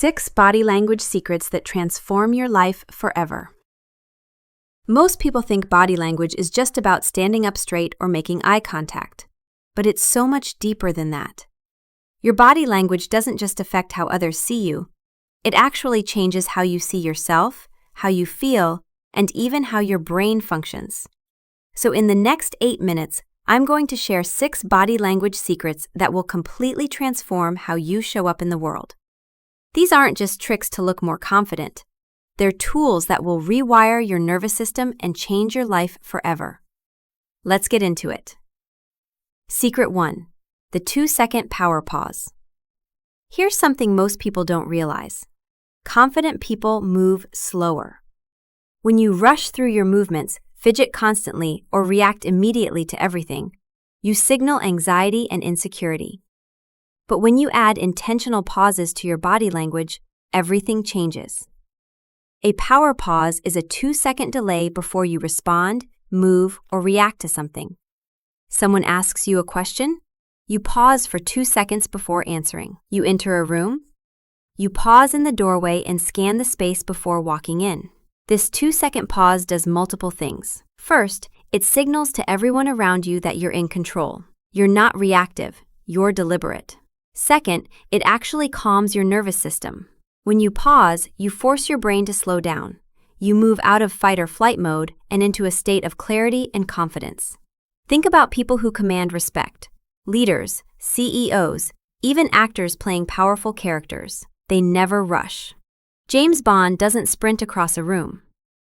6 body language secrets that transform your life forever. Most people think body language is just about standing up straight or making eye contact, but it's so much deeper than that. Your body language doesn't just affect how others see you, it actually changes how you see yourself, how you feel, and even how your brain functions. So in the next 8 minutes, I'm going to share 6 body language secrets that will completely transform how you show up in the world. These aren't just tricks to look more confident. They're tools that will rewire your nervous system and change your life forever. Let's get into it. Secret 1. The 2-second power pause. Here's something most people don't realize. Confident people move slower. When you rush through your movements, fidget constantly, or react immediately to everything, you signal anxiety and insecurity. But when you add intentional pauses to your body language, everything changes. A power pause is a 2-second delay before you respond, move, or react to something. Someone asks you a question? You pause for 2 seconds before answering. You enter a room? You pause in the doorway and scan the space before walking in. This 2-second pause does multiple things. First, it signals to everyone around you that you're in control. You're not reactive, you're deliberate. Second, it actually calms your nervous system. When you pause, you force your brain to slow down. You move out of fight or flight mode and into a state of clarity and confidence. Think about people who command respect. Leaders, CEOs, even actors playing powerful characters. They never rush. James Bond doesn't sprint across a room.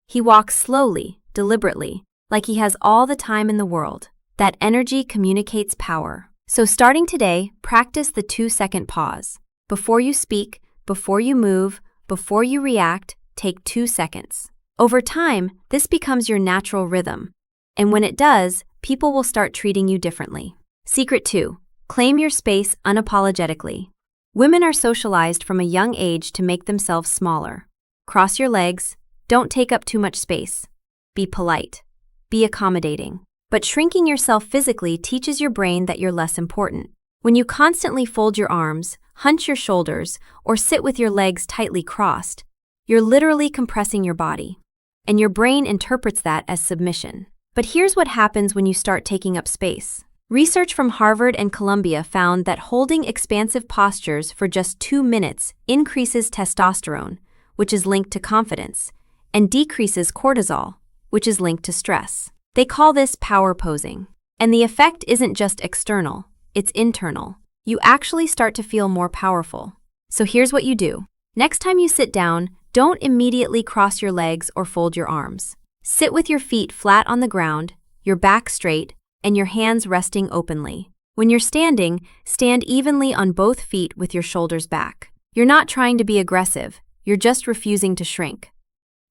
He walks slowly, deliberately, like he has all the time in the world. That energy communicates power. So starting today, practice the 2-second pause. Before you speak, before you move, before you react, take 2 seconds. Over time, this becomes your natural rhythm. And when it does, people will start treating you differently. Secret 2. Claim your space unapologetically. Women are socialized from a young age to make themselves smaller. Cross your legs, don't take up too much space. Be polite. Be accommodating. But shrinking yourself physically teaches your brain that you're less important. When you constantly fold your arms, hunch your shoulders, or sit with your legs tightly crossed, you're literally compressing your body. And your brain interprets that as submission. But here's what happens when you start taking up space. Research from Harvard and Columbia found that holding expansive postures for just 2 minutes increases testosterone, which is linked to confidence, and decreases cortisol, which is linked to stress. They call this power posing. And the effect isn't just external, it's internal. You actually start to feel more powerful. So here's what you do. Next time you sit down, don't immediately cross your legs or fold your arms. Sit with your feet flat on the ground, your back straight, and your hands resting openly. When you're standing, stand evenly on both feet with your shoulders back. You're not trying to be aggressive, you're just refusing to shrink.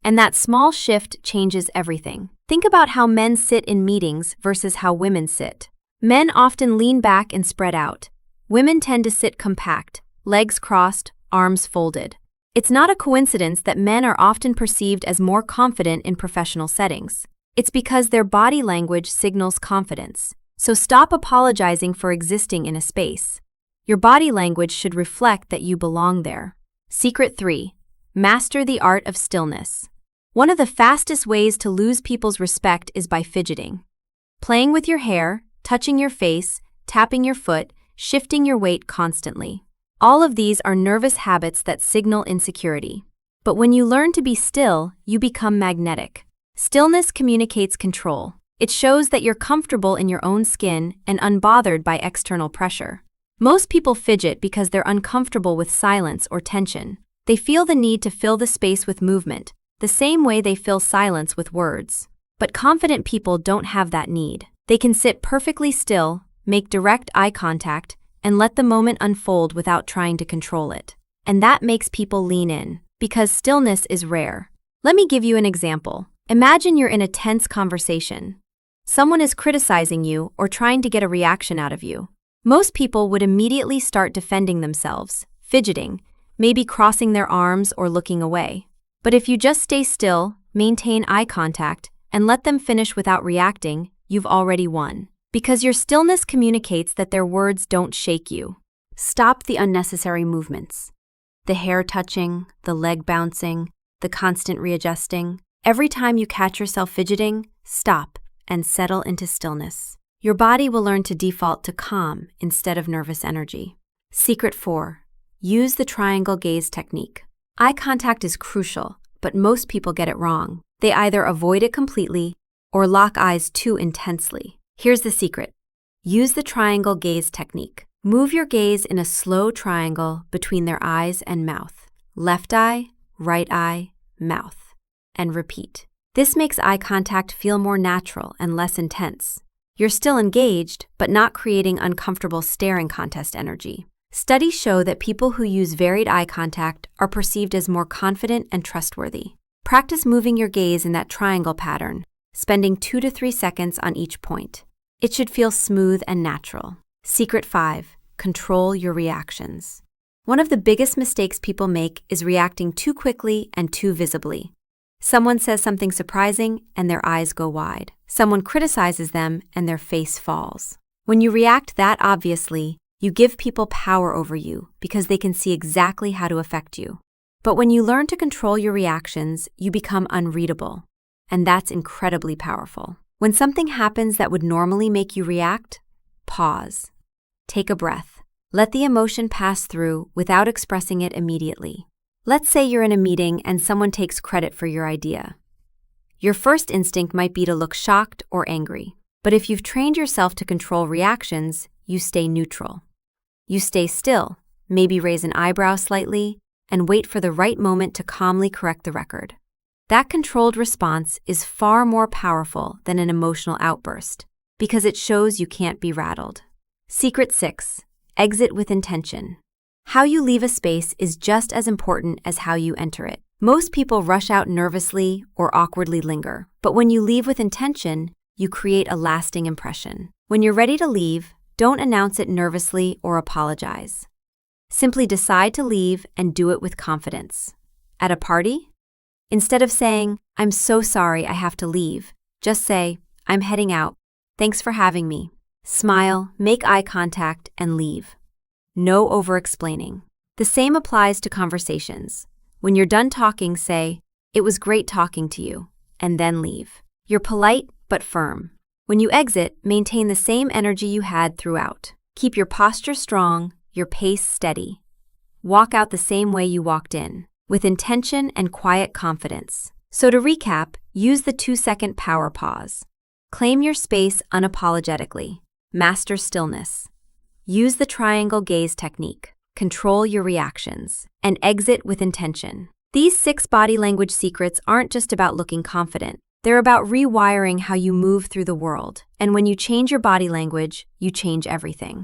And that small shift changes everything. Think about how men sit in meetings versus how women sit. Men often lean back and spread out. Women tend to sit compact, legs crossed, arms folded. It's not a coincidence that men are often perceived as more confident in professional settings. It's because their body language signals confidence. So stop apologizing for existing in a space. Your body language should reflect that you belong there. Secret 3. Master the art of stillness. One of the fastest ways to lose people's respect is by fidgeting. Playing with your hair, touching your face, tapping your foot, shifting your weight constantly. All of these are nervous habits that signal insecurity. But when you learn to be still, you become magnetic. Stillness communicates control. It shows that you're comfortable in your own skin and unbothered by external pressure. Most people fidget because they're uncomfortable with silence or tension. They feel the need to fill the space with movement, the same way they fill silence with words. But confident people don't have that need. They can sit perfectly still, make direct eye contact, and let the moment unfold without trying to control it. And that makes people lean in, because stillness is rare. Let me give you an example. Imagine you're in a tense conversation. Someone is criticizing you or trying to get a reaction out of you. Most people would immediately start defending themselves, fidgeting, maybe crossing their arms or looking away. But if you just stay still, maintain eye contact, and let them finish without reacting, you've already won. Because your stillness communicates that their words don't shake you. Stop the unnecessary movements. The hair touching, the leg bouncing, the constant readjusting. Every time you catch yourself fidgeting, stop and settle into stillness. Your body will learn to default to calm instead of nervous energy. Secret 4. Use the triangle gaze technique. Eye contact is crucial, but most people get it wrong. They either avoid it completely or lock eyes too intensely. Here's the secret. Use the triangle gaze technique. Move your gaze in a slow triangle between their eyes and mouth. Left eye, right eye, mouth. And repeat. This makes eye contact feel more natural and less intense. You're still engaged, but not creating uncomfortable staring contest energy. Studies show that people who use varied eye contact are perceived as more confident and trustworthy. Practice moving your gaze in that triangle pattern, spending 2 to 3 seconds on each point. It should feel smooth and natural. Secret 5. Control your reactions. One of the biggest mistakes people make is reacting too quickly and too visibly. Someone says something surprising and their eyes go wide. Someone criticizes them and their face falls. When you react that obviously, you give people power over you because they can see exactly how to affect you. But when you learn to control your reactions, you become unreadable. And that's incredibly powerful. When something happens that would normally make you react, pause. Take a breath. Let the emotion pass through without expressing it immediately. Let's say you're in a meeting and someone takes credit for your idea. Your first instinct might be to look shocked or angry. But if you've trained yourself to control reactions, you stay neutral. You stay still, maybe raise an eyebrow slightly, and wait for the right moment to calmly correct the record. That controlled response is far more powerful than an emotional outburst because it shows you can't be rattled. Secret 6. Exit with intention. How you leave a space is just as important as how you enter it. Most people rush out nervously or awkwardly linger, but when you leave with intention, you create a lasting impression. When you're ready to leave, don't announce it nervously or apologize. Simply decide to leave and do it with confidence. At a party? Instead of saying, "I'm so sorry I have to leave," just say, "I'm heading out. Thanks for having me." Smile, make eye contact, and leave. No over-explaining. The same applies to conversations. When you're done talking, say, "It was great talking to you," and then leave. You're polite but firm. When you exit, maintain the same energy you had throughout. Keep your posture strong, your pace steady. Walk out the same way you walked in, with intention and quiet confidence. So to recap, use the 2-second power pause. Claim your space unapologetically. Master stillness. Use the triangle gaze technique. Control your reactions. And exit with intention. These 6 body language secrets aren't just about looking confident. They're about rewiring how you move through the world. And when you change your body language, you change everything.